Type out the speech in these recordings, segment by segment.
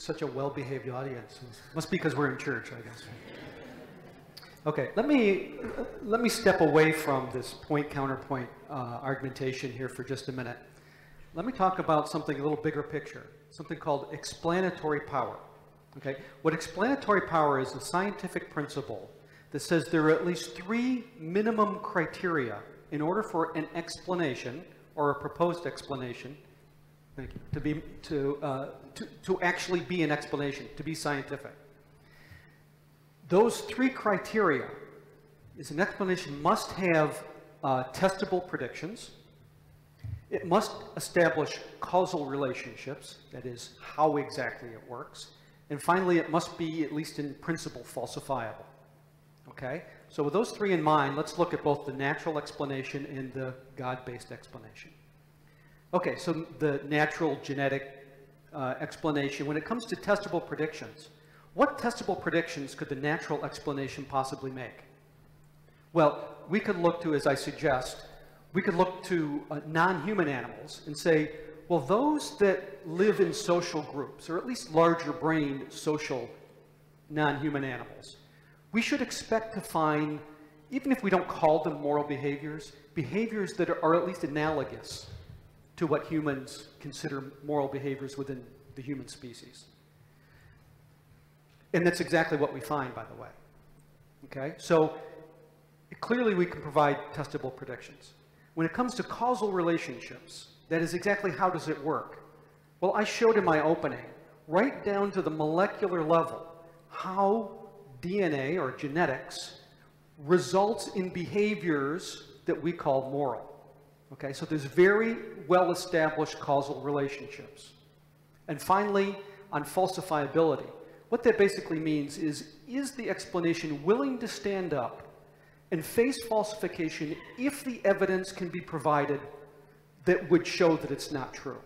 such a well-behaved audience. Must be because we're in church, I guess. Okay, let me step away from this point-counterpoint argumentation here for just a minute. Let me talk about something a little bigger picture, something called explanatory power. Okay, what explanatory power is a scientific principle that says there are at least 3 minimum criteria in order for an explanation or a proposed explanation to actually be an explanation, to be scientific. Those 3 criteria is an explanation must have testable predictions. It must establish causal relationships, that is, how exactly it works. And finally, it must be, at least in principle, falsifiable. Okay? So with those 3 in mind, let's look at both the natural explanation and the God-based explanation. Okay, so the natural genetic explanation, when it comes to testable predictions, what testable predictions could the natural explanation possibly make? Well, we could look to, as I suggest, we could look to non-human animals and say, well, those that live in social groups, or at least larger-brained social non-human animals, we should expect to find, even if we don't call them moral behaviors, behaviors that are at least analogous to what humans consider moral behaviors within the human species. And that's exactly what we find, by the way. Okay? So clearly we can provide testable predictions. When it comes to causal relationships, that is exactly how does it work? Well, I showed in my opening, right down to the molecular level, how DNA or genetics results in behaviors that we call moral. Okay, so there's very well-established causal relationships. And finally, on falsifiability, what that basically means is the explanation willing to stand up and face falsification if the evidence can be provided that would show that it's not true?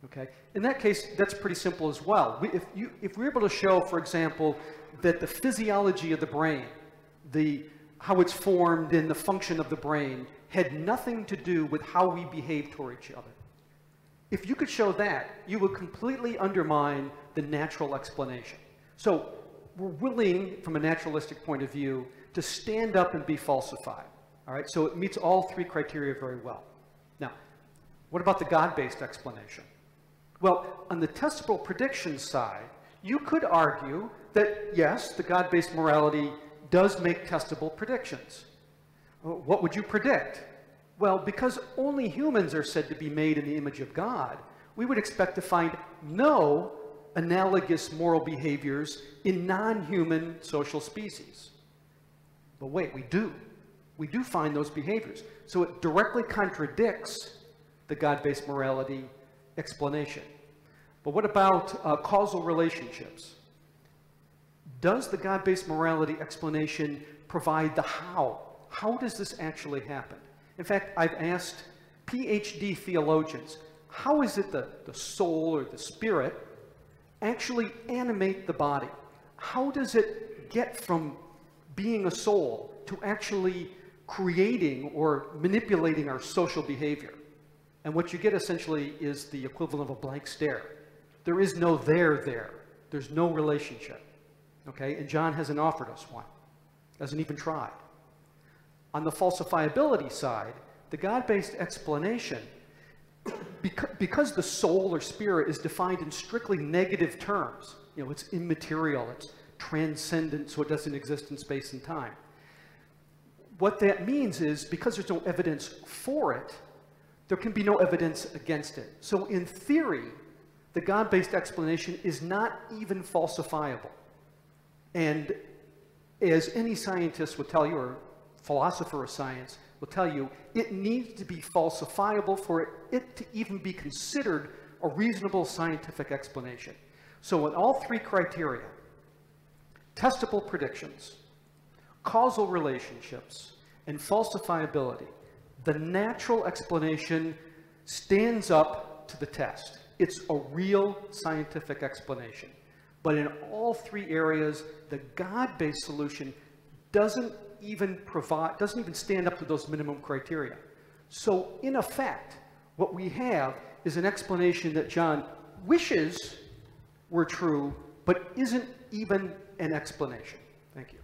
Okay, in that case, that's pretty simple as well. If we're able to show, for example, that the physiology of the brain, how it's formed and the function of the brain had nothing to do with how we behave toward each other. If you could show that, you would completely undermine the natural explanation. So we're willing, from a naturalistic point of view, to stand up and be falsified. All right, so it meets all 3 criteria very well. Now, what about the God-based explanation? Well, on the testable prediction side, you could argue that, yes, the God-based morality does make testable predictions. What would you predict? Well, because only humans are said to be made in the image of God, we would expect to find no analogous moral behaviors in non-human social species. But wait, we do. We do find those behaviors. So it directly contradicts the God-based morality explanation. But what about causal relationships? Does the God-based morality explanation provide the how? How does this actually happen? In fact, I've asked PhD theologians, how is it the soul or the spirit actually animate the body? How does it get from being a soul to actually creating or manipulating our social behavior? And what you get essentially is the equivalent of a blank stare. There is no there. There's no relationship. Okay, and Jon hasn't offered us one. Hasn't even tried. On the falsifiability side, the God-based explanation, because the soul or spirit is defined in strictly negative terms, you know, it's immaterial, it's transcendent, so it doesn't exist in space and time. What that means is, because there's no evidence for it, there can be no evidence against it. So in theory, the God-based explanation is not even falsifiable. And as any scientist would tell you, or philosopher of science will tell you, it needs to be falsifiable for it to even be considered a reasonable scientific explanation. So in all 3 criteria, testable predictions, causal relationships, and falsifiability, the natural explanation stands up to the test. It's a real scientific explanation. But in all 3 areas, the God-based solution doesn't even stand up to those minimum criteria. So in effect, what we have is an explanation that Jon wishes were true, but isn't even an explanation. Thank you.